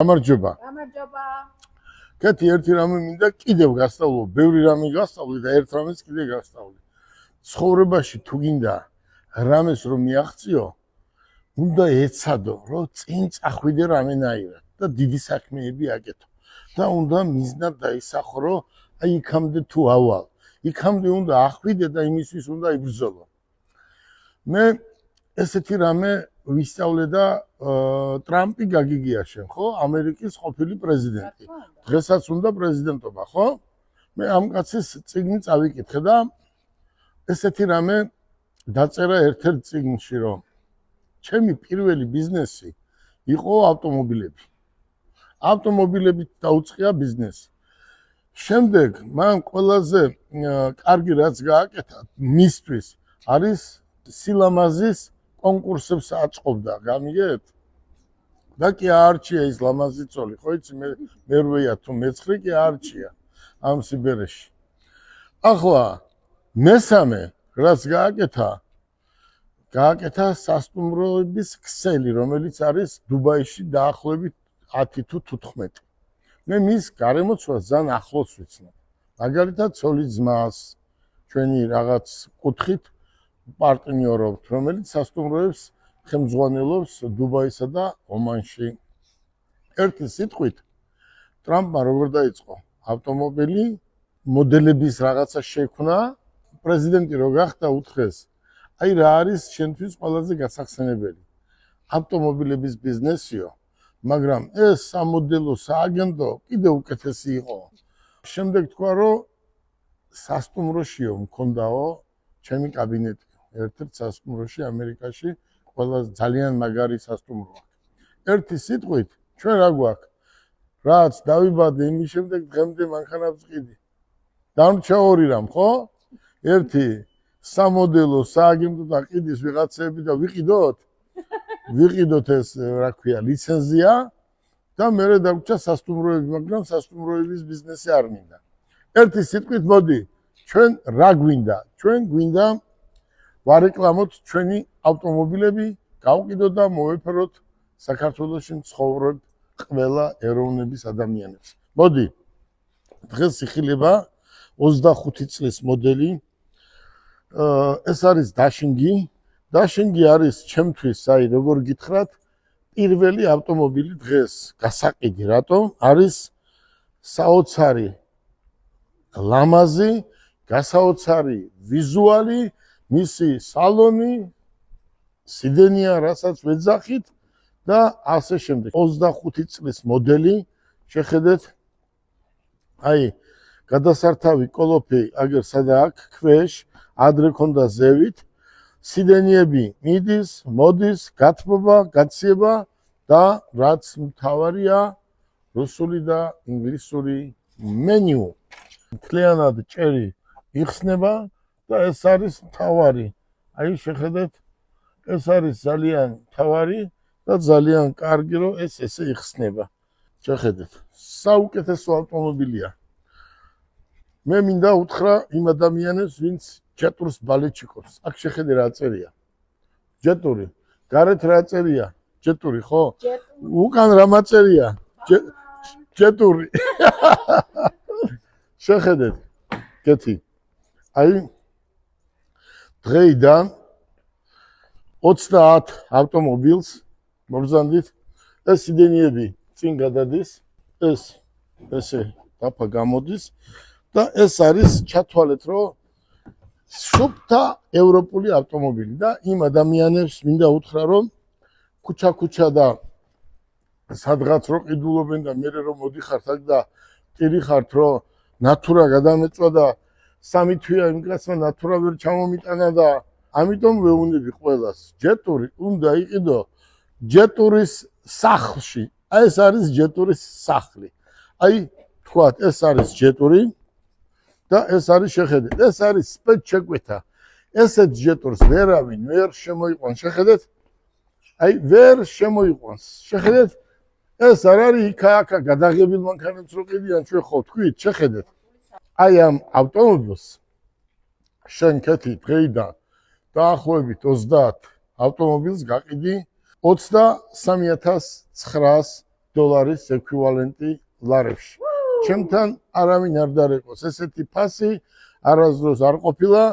გამარჯობა. გამარჯობა. კეთი ერთი რამე მინდა კიდევ გასწავლო, ბევრი რამე გასწავლი და ერთ რამეს კიდე გასწავლი. ცხოვრებაში თუ გინდა რამეს რომ მიაღწიო, უნდა ეცადო, რომ წინ წახვიდე რამენაირად და დიდი საქმეები აკეთო. და უნდა მიზნად დაისახო, რომ აი იქამდე თუ ავალ, იქამდე უნდა ახვიდე და იმისთვის უნდა იბრძოლო. მე ესეთი რამე ვისწავლე და ტრამპი გაგიგია შენ, ხო? ამერიკის ყოფილი პრეზიდენტი. დღესაც უნდა პრეზიდენტობა, ხო? მე ამ კაცის წიგნი წავიკითხე და ესეთი რამე დაწერა ერთ-ერთ წიგნში, რომ ჩემი პირველი ბიზნესი იყო ავტომობილები. ავტომობილებით დაუწყია ბიზნესი. შემდეგ მან ყველაზე კარგი რაც გააკეთა მისთვის არის სილამაზის კონკურსებს აწყობდა, გამიგეთ? და კი აარჩია ის ლამაზი წოლი, ხო იცი მე რვეა თუ მეცხრე კი აარჩია ამ სიბერეში. ახლა მესამე რაც გააკეთა სასტუმროების ქსელი, რომელიც არის დუბაიში დაახლოებით 10 თუ 15. მე მის გარემოცვას ძალიან ახლოს ვიცნობ. მაგალითად ცოლის ძმას ჩვენი რაღაც კუთხით პარტნიორობთ, რომელიც სასტუმროებს ხელმძღვანელობს დუბაისა და ომანში. ერთი სიტყვით, ტრამპმა როგორ დაიწყო ავტომობილი მოდელების რაღაცა შექმნა, პრეზიდენტი რო გახდა უთხრეს, აი რა არის შენთვის ყველაზე გასახსენებელი? ავტომობილების ბიზნესიო, მაგრამ ეს სამოდელო სააგენტო კიდევ უკეთესი იყო. შემდეგ თქვა, რომ სასტუმროშიო მქონდაო ჩემი კაბინეტი. ერთ-ერთ სასტუმროში ამერიკაში ყველაზე ძალიან მაგარი სასტუმროა. ერთი სიტყვით, ჩვენ რა გვაქვს? რაც დავიბადე იმის შემდეგ დღემდე მანქანა ვწყიდი. დამრჩა ორი რამ, ხო? ერთი სამოდელო სააგენტო და ყიდის ვიღაცები და ვიყიდოთ ეს რა ქვია ლიცენზია და მერე დაგვრჩა სასტუმროები, მაგრამ სასტუმროების ბიზნესი არ მინდა. ერთი სიტყვით მოდი, ჩვენ რა გვინდა? ჩვენ გვინდა ვარეკლამოთ ჩვენი ავტომობილები, გავყიდოთ და მოვეფეროთ საქართველოში მცხოვრებ ყველა ეროვნების ადამიანებს. მოდი, დღეს იხილება 25 წლის მოდელი. ეს არის დაშინგი. დაშინგი არის ჩემთვის, აი როგორ გითხრათ, პირველი ავტომობილი დღეს გასაყიდი, რატომ? არის საოცარი ლამაზი, გასაოცარი ვიზუალი, მისი სალონი, სიდენია, რასაც ვეძახით და ასე შემდეგ. 25 წლის მოდელი, შეხედეთ, აი გადასართავი კოლოფი აგერ სადა აქ ქვეშ, ადრე ქონდა ზევით, სიდენიები მიდის, მოდის, გათბობა, გაციება და რაც მთავარია, რუსული და ინგლისური მენიუ. მთლიანად ჭერი იხსნება და ეს არის მთავარი. აი შეხედეთ, ეს არის ძალიან მთავარი და ძალიან კარგი, რომ ეს ესე იხსნება. შეხედეთ, საუკეთესო ავტომობილია. მე მინდა უთხრა იმ ადამიანებს, ვინც ჯეტურს ბალეჩიკობს. აქ შეხედე რა წერია. ჯეტური. გარეთ რა წერია? ჯეტური, ხო? უკან რა მაწერია? ჯეტური. შეხედეთ. კეთი. აი დღეიდან 30 ავტომობილს მოგზანდით. ეს სიდენიები წინ გადადის, ეს ესე დაფა გამოდის და ეს არის ჩათვალეთ, რომ სუფთა ევროპული ავტომობილი და იმ ადამიანებს მინდა უთხრა, რომ ქუჩა და სადღაც რო ყიდულობენ და მერე რომ მოდიხართ აქ და ტირიხართ, რომ ნატურა გადამეწვა და 3 თვეა იმ კაცმა ნატურა ვერ ჩამომიტანა და ამიტომ ვეუბნები ყველას, ჯეტური უნდა იყიდო ჯეტურის სახლში. აი ეს არის ჯეტურის სახლი. აი თქვათ, ეს არის ჯეტური და ეს არის შეხედეთ, ეს არის სპეცჩეკვეთა. ესეთ ჯეტურს ვერავინ ვერ შემოიყვანს, შეხედეთ? აი ვერ შემოიყვანს. შეხედეთ? ეს არ არის იქა გადაღებილ მანქანებს რო ყიდიან, ჩვენ ხო თქვით, შეხედეთ. აი ამ ავტომობილს შენ კეთი დღეიდან დაახლოებით 30 ავტომობილს გაყიდი 23,900 დოლარის ეკვივალენტი ლარებში. ჩემთან არავინ არ დარეკოს ესეთი ფასი არასდროს არ ყოფილა.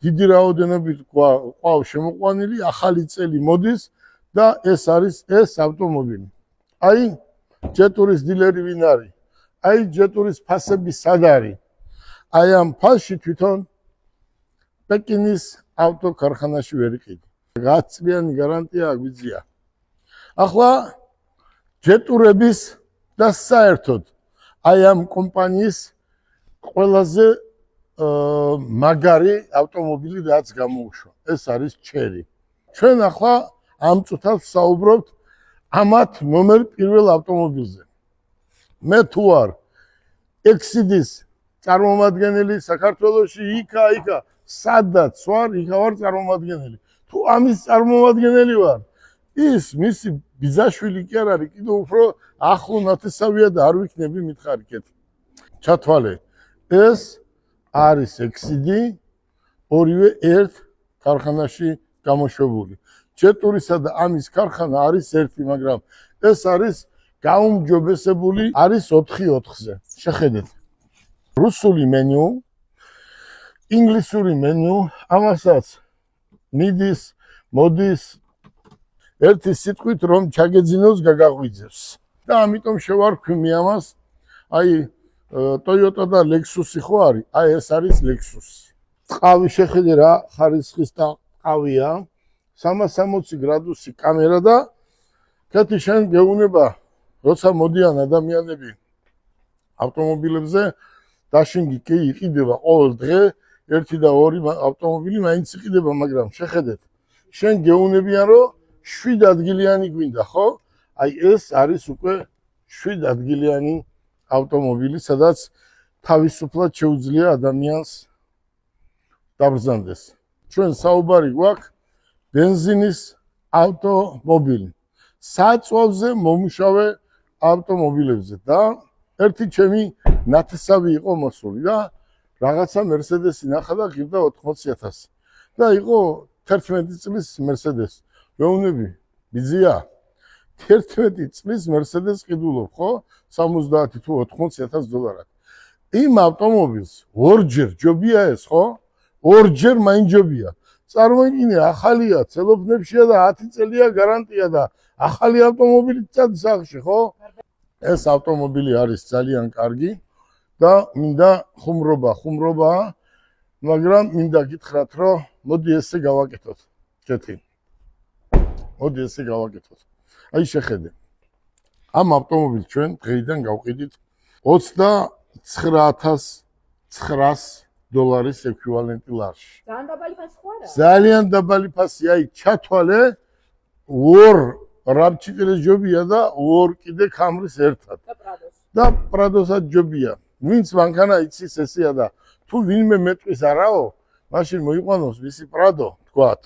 დიდი რაოდენობით ყავს შემოყვანილი, ახალი წელი მოდის და ეს არის ეს ავტომობილი. აი ჯეტურის დილერი ვინ არის? აი ჯეტურის ფასები სად არის? აი ამ ფასში თვითონ პეკინის ავტოქარხანაში ვერ იყიდი. 10 წლიანი გარანტია აგვიძლია. ახლა ჯეტურების და საერთოდ აი ამ კომპანიის ყველაზე მაგარი ავტომობილი რაც გამოუშვა. ეს არის ჩერი. ჩვენ ახლა ამ წუთას საუბრობთ ამათ ნომერ პირველ ავტომობილზე. მე თუ არ ექსიდის წარმომადგენელი საქართველოში იქა სადაც ვარ, იქა ვარ წარმომადგენელი. თუ ამის წარმომადგენელი ვარ, ის მისი ბიძაშვილი კი არ არის, კიდევ უფრო ახლო ნათესავია და არ ვიქნები მითხარი კეთი. ჩათვალე, ეს არის ექსიდი, ორივე ერთ ქარხანაში გამოშვებული. ჯეტურისა და ამის ქარხანა არის ერთი, მაგრამ ეს არის გაუმჯობესებული, არის 4/4-ზე. შეხედეთ. რუსული მენიუ, ინგლისური მენიუ, ამასაც მიდის, მოდის ერთი სიტყვით რომ ჩაგეძინოს გაგაღვიძებს. და ამიტომ შევარქვი მე ამას, აი Toyota და Lexus-ი ხო არის? აი ეს არის Lexus-ი. ყავი შეხედე რა ხარისხის და ყავია. 360 გრადუსი კამერა და კეთი შენ გეუნება, როცა მოდიან ადამიანები ავტომობილებზე, დაშინგი კი იყიდება ყოველ დღე 1 და 2 ავტომობილი მაინც იყიდება, მაგრამ შეხედეთ, შენ გეუნებიან რომ 7 ადგილიანი გვინდა, ხო? აი ეს არის უკვე 7 ადგილიანი ავტომობილი, სადაც თავისუფლად შეუძლია ადამიანს დაბრძანდეს. ჩვენ საუბარი გვაქვს ბენზინის ავტომობილი, საწვავზე მომუშავე ავტომობილებზე და ერთი ჩემი ნათესავი იყო მოსული და რაღაცა Mercedes-ი ნახა და ღირდა 80,000 და იყო 11 წლის Mercedes. მეუნები, ბიძია 11 წლის Mercedes ყიდულობ, ხო? 70 თუ 80,000 დოლარად. იმ ავტომობილს ორჯერ ჯობია ეს, ხო? ორჯერ მაინც ჯობია. წარმოიდგინე, ახალია, ცელოფნებშია და 10 წელია გარანტია და ახალი ავტომობილი წად სახში, ხო? ეს ავტომობილი არის ძალიან კარგი და მინდა ხუმრობა, მაგრამ მინდა გითხრათ, რომ მოდი ესე გავაკეთოთ. კეთი. მოდი ესე გავაკეთოთ. აი შეხედე. ამ ავტომობილს ჩვენ დღეიდან გავყიდით 29,900 დოლარის ეკვივალენტი ლარში. ძალიან დაბალი ფასი ხო არა? ძალიან დაბალი ფასი, აი ჩათვალე ორ რაბჩიტრის ჯობია და ორ კიდე კამრის ერთად. და პრადოსაც ჯობია. ვინც მანქანა იცის ესეა და თუ ვინმე მეტყვის არაო, მაშინ მოიყვანოს მისი პრადო, თქვათ.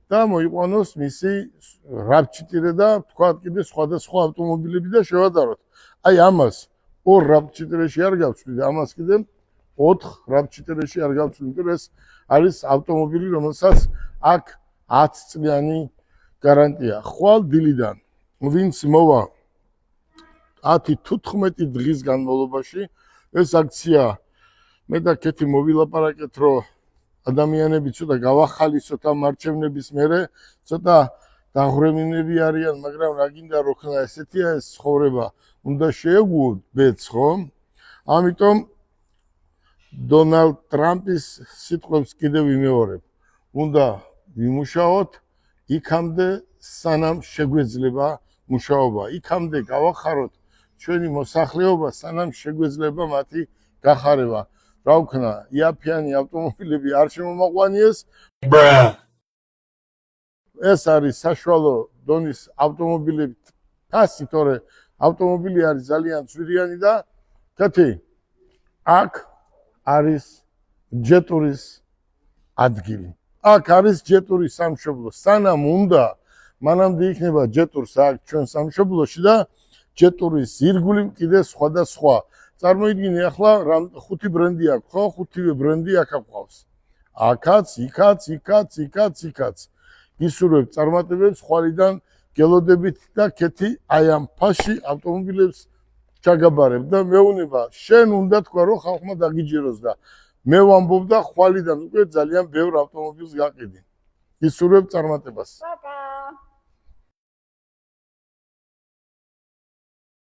და მოიყვანოს მისი რაბჩიტირე და თქვათ კიდე სხვადასხვა ავტომობილები და შევადაროთ. აი ამას ორ რაბჩიტირეში არ გავცვლი და ამას კიდე 4 რაბჩიტირეში არ გავცვლი, იმიტომ რომ ეს არის ავტომობილი, რომელსაც აქ 10 წლიანი გარანტია. ხვალ დილიდან ვინც მოვა 10-15 დღის განმავლობაში ეს აქცია მე და კეთი მოვილაპარაკეთ, რომ ადამიანები ცოტა გავახალისოთ ამ არჩევნების მერე, ცოტა დაღვრემინები არიან, მაგრამ რა გინდა რო ხნა ესეთია ეს ცხოვრება, უნდა შეეგუოთ ბედს, ხო? ამიტომ დონალდ ტრამპის სიტყვებს კიდევ ვიმეორებ. უნდა ვიმუშაოთ იქამდე სანამ შეგვეძლება მუშაობა. იქამდე გავახაროთ ჩვენი მოსახლეობა, სანამ შეგვეძლება მათი გახარება. რა ვქნა, იაფიანი ავტომობილები არ შემომაყვანიეს. ეს არის საშუალო დონის ავტომობილები ფასი, თორე ავტომობილი არის ძალიან ძვირიანი და კეთი აქ არის ჯეტურის ადგილი. აქ არის ჯეტურის სამშობლო. სანამ უნდა, მანამდე იქნება ჯეტურს აქ ჩვენ სამშობლოში და ჯეტურის ირგული კიდე სხვადასხვა. წარმოიდგინე ახლა 5 ბრენდი აქვს, ხო? 5-ვე ბრენდი აქ აქვს. აქაც, იქაც. გისურვებ წარმატებებს ხვალიდან გელოდებით და კეთი აი ამ ფაში ავტომობილებს ჩაგაბარებდა მეუნება შენ უნდა თქვა რომ ხალხმა დაგიჯეროს და მე ვამბობ და ხვალიდან უკვე ძალიან ბევრ ავტომობილს გაყიდი ისურვებ წარმატებას